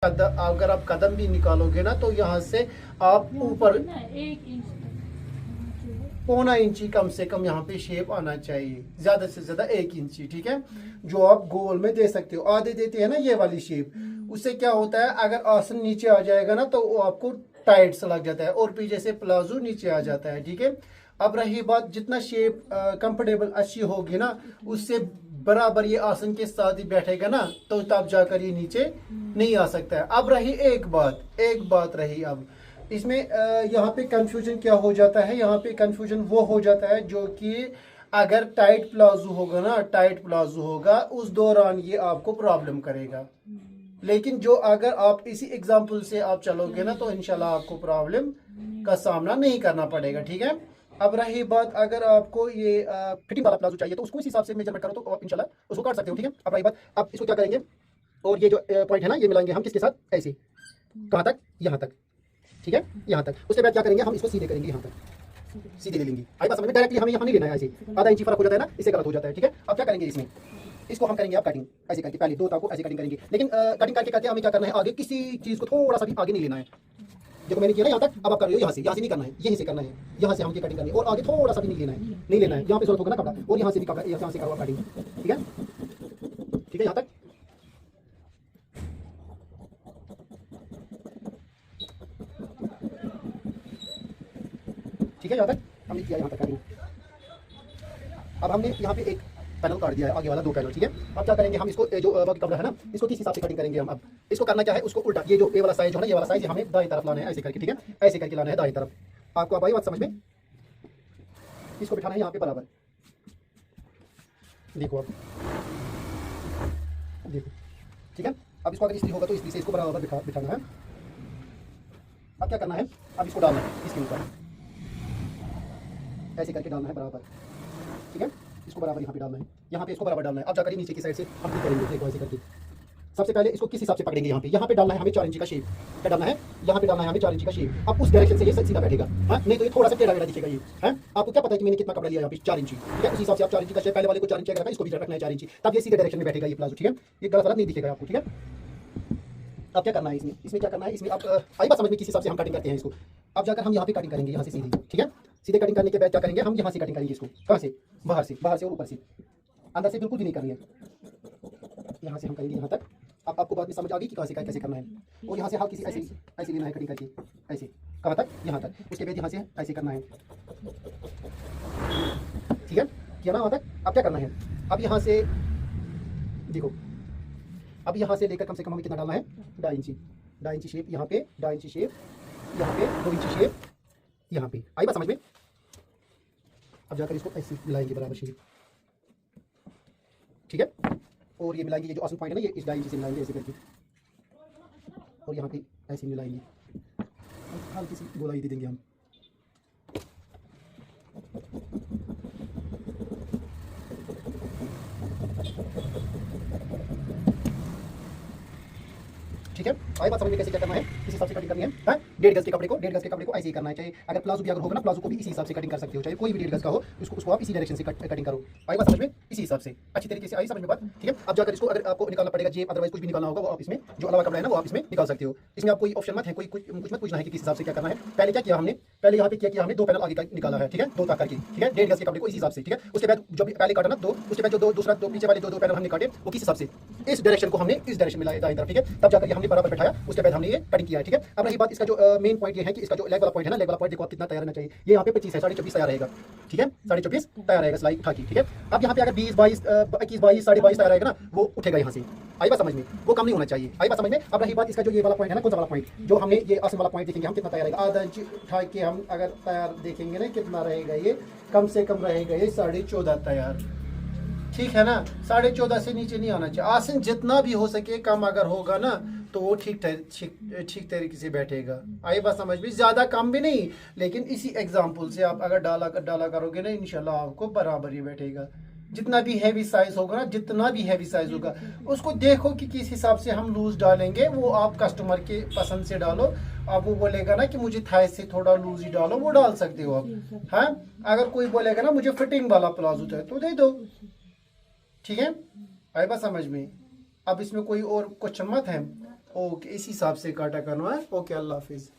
अगर आप कदम भी निकालोगे ना तो यहाँ से आप ऊपर 1.25 इंची कम से कम यहाँ पे शेप आना चाहिए, ज्यादा से ज्यादा 1 इंची, ठीक है। जो आप गोल में दे सकते हो, आधे देते हैं ना ये वाली शेप, उससे क्या होता है अगर आसन नीचे आ जाएगा ना तो वो आपको टाइट सा लग जाता है और पीछे से प्लाजो नीचे आ जाता है, ठीक है। अब रही बात जितना शेप कंफर्टेबल अच्छी होगी ना उससे बराबर ये आसन के साथ ही बैठेगा ना तो तब जाकर ये नीचे नहीं आ सकता है। अब रही एक बात रही अब इसमें यहाँ पे कंफ्यूजन क्या हो जाता है, यहाँ पे कंफ्यूजन वो हो जाता है जो कि अगर टाइट प्लाजो होगा ना, टाइट प्लाजो होगा उस दौरान ये आपको प्रॉब्लम करेगा। लेकिन जो अगर आप इसी एग्जांपल से आप चलोगे ना तो इंशाल्लाह आपको प्रॉब्लम का सामना नहीं करना पड़ेगा, ठीक है। अब रही बात अगर आपको ये फिटिंग वाला प्लाजो चाहिए तो उसको इस हिसाब से मेजरमेंट करो तो आप इंशाल्लाह उसको काट सकते हो, ठीक है। अब रही बात अब इसको क्या करेंगे, और ये जो पॉइंट है ना ये मिलाएंगे हम किसके साथ, ऐसे कहाँ तक, यहाँ तक, ठीक है, यहाँ तक। उसके बाद क्या करेंगे हम इसको सीधे करेंगे, यहाँ तक सीधे ले लेंगे। आई बात समझ में, डायरेक्टली हमें यहाँ नहीं लेना है, ऐसे आधा इंची फर्क हो जाता है ना, इससे गलत हो जाता है, ठीक है। अब क्या करेंगे इसमें, इसको हम करेंगे आप कटिंग ऐसे करके, पहले दो तार को ऐसे कटिंग करेंगे, लेकिन कटिंग करके करके हमें क्या करना है, आगे किसी चीज़ को थोड़ा सा भी आगे नहीं लेना है। देखो मैंने किया ना यहाँ तक, अब आप कर रहे हो यहाँ से नहीं करना है, यहीं से करना है, यहाँ से हमको कटिंग करनी है और आगे थोड़ा सा भी नहीं लेना है, नहीं लेना है। यहाँ पे जरूरत होगा ना कपड़ा, और यहाँ से भी कपड़ा, यहाँ से करो कटिंग, ठीक है, ठीक है, यहाँ तक। ठीक है, यहाँ तक हमने किया, यहाँ तक कटिंग। अब हमने यहाँ पे एक पैनल काट दिया है, आगे वाला 2 पैनल, ठीक है। अब क्या करेंगे हम इसको जो बाकी कपड़ा है ना इसको किस हिसाब से कटिंग करेंगे हम। अब इसको करना क्या है, उसको उल्टा, ये जो ए वाला साइज है ना, ये वाला साइज हमें दाएं तरफ लाना है ऐसे करके, ठीक है, ऐसे करके लाना है दाएं तरफ। आपको अब आई बात समझ में, इसको बिठाना है यहाँ पे बराबर, देखो अब देखो, ठीक है। अब इसको अगर इस्त्री होगा तो इस्त्री से इसको बराबर बिठाना है। अब क्या करना है, अब इसको डालना है इसके ऊपर, ऐसे करके डालना है बराबर, ठीक है। इसको बराबर यहाँ पे डालना है, यहाँ पे इसको बराबर डालना है। अब जाकर नीचे की साइड से हम भी करेंगे, देखो ऐसे करके। सबसे पहले इसको किस हिसाब से पकड़ेंगे, यहाँ पे डालना है हमें 4 इंची का शेप, क्या डालना है, यहाँ पे डालना है हमें 4 इंची का शेप। अब उस डायरेक्शन से ये सीधा बैठेगा, हाँ, नहीं तो ये थोड़ा सा टेढ़ा मेढ़ा दिखेगा ये, है। आपको क्या पता है कि मैंने कितना कपड़ा लिया यहाँ पे, 4 इंची, ठीक है। उस हिसाब से आप 4 इंची का शेप, पहले वाले को 4 इंची रखना है, इसको भी रखना है 4 इंची, तब ये सीधे डायरेक्शन में बैठेगा ये प्लाजो, ठीक है। ये गलत नहीं दिखेगा आपको, ठीक है। अब क्या करना है इसमें क्या करना है, इसमें आप आई बात समझ में किस हिसाब से हम कटिंग करते हैं इसको। अब जाकर हम यहाँ पे कटिंग करेंगे, यहाँ से सीधी, ठीक है। सीधे कटिंग करने के बाद क्या करेंगे हम, यहाँ से कटिंग करेंगे इसको, कहाँ से, बाहर से और ऊपर से, अंदर से बिल्कुल भी नहीं करनी है। यहाँ से हम करेंगे यहाँ तक। अब आपको बात में समझ आ गई कि कहाँ से कैसे करना है। और यहाँ से हल्की सी ऐसे लेना है कटिंग करके, ऐसे कहाँ तक, यहाँ तक। उसके बाद यहाँ से ऐसे करना है, ठीक है, किया ना वहाँ तक। अब क्या करना है, अब यहाँ से देखो, अब यहाँ से लेकर कम से कम हमें कितना डालना है, 2.5 इंची शेप यहाँ पे, 2.5 इंची शेप यहाँ पे, 2 इंची शेप यहाँ पे। आई बात समझ में। अब जाकर इसको ऐसे मिलाएंगे बराबर शेप, ठीक है। और ये मिलाएंगे, ये जो आसन पॉइंट है ना, ये इस 2.5 इंची से मिलाएंगे ऐसे करके, और यहाँ पे ऐसे मिलाएंगे, हल्की सी गोलाई दे देंगे हम। ठीक है, आई बात समझ में कैसे क्या करना है, इस हिसाब से कटिंग करनी है, हाँ? 1.5 गज के कपड़े को ऐसे ही करना है। चाहे अगर प्लाजो भी अगर होगा ना, प्लाजो को भी इसी हिसाब से कटिंग कर सकते हो, चाहे कोई भी 1.5 गज का हो, उसको आप इसी डायरेक्शन से कटिंग करो। आई बात समझ में, इसी हिसाब से अच्छी तरीके से आई समझ में बात, ठीक है। अब जाकर इसको अगर आपको निकालना पड़ेगा जेब, अदरवाइज कुछ भी निकालना होगा वो आप इसमें जो अलावा कपड़ा है ना वो आप इसमें निकाल सकते हो। इसमें आप कोई ऑप्शन मत है, कोई कुछ मत पूछना है कि किस हिसाब से क्या करना है। पहले क्या किया हमने, पहले यहाँ पे क्या किया हमने, 2 पैनल आगे का निकाला है, ठीक है, 2 ताक करके, ठीक है, 1.5 गज के कपड़े को इस हिसाब से, ठीक है। उसके बाद जो पहले काटा ना 2, उसके बाद जो दूसरा पीछे वाले 2 पैनल हमने काटे वो किस हिसाब से, इस डायरेक्शन को हमने इस डायरेक्शन में लाया दाएं तरफ, ठीक है। तब जाकर हमने बराबर बैठाया, उसके बाद हमने ये कटिंग किया है, ठीक है। अब रही बात इसका जो मेन पॉइंट ये है कि इसका जो लेग वाला पॉइंट है ना, लेग वाला पॉइंट देखो आप कितना तैयार रहना चाहिए। ये यहाँ पे 25 है, 24.5 तैयार रहेगा, ठीक है, 24.5 तैयार रहेगा सिलाई उठा के, ठीक है। अब यहाँ पे अगर 20, 22, 21, 22, 22.5 तैयार रहेगा ना, वो उठेगा यहाँ से। आई बात समझ में, वो कम नहीं होना चाहिए। आई बात समझ में। अब रही बात इसका जो ये वाला पॉइंट है ना, कौन सा वाला पॉइंट, जो हमने ये आसन वाला पॉइंट देखेंगे हम कितना तैयार रहेगा, आधा इंच उठा के हम अगर तैयार देखेंगे ना कितना रहेगा, ये कम से कम रहेगा ये 14.5 तैयार, ठीक है ना। 14.5 से नीचे नहीं आना चाहिए। आसन जितना भी हो सके कम अगर होगा ना तो वो ठीक तरीके से बैठेगा। आई बात समझ में, ज्यादा कम भी नहीं, लेकिन इसी एग्जांपल से आप अगर डाला करोगे ना इंशाल्लाह आपको बराबर ही बैठेगा। जितना भी हैवी साइज होगा ना, जितना भी हैवी साइज होगा उसको देखो कि किस हिसाब से हम लूज डालेंगे, वो आप कस्टमर के पसंद से डालो। अब वो बोलेगा ना कि मुझे थाई से थोड़ा लूज ही डालो, वो डाल सकते हो आप, हाँ। अगर कोई बोलेगा ना मुझे फिटिंग वाला प्लाजो चाहिए तो दे दो, ठीक है। आई बात समझ में। अब इसमें कोई और क्वेश्चन मत है, ओके, इसी हिसाब से काटा करना है। ओके, अल्लाह हाफिज़।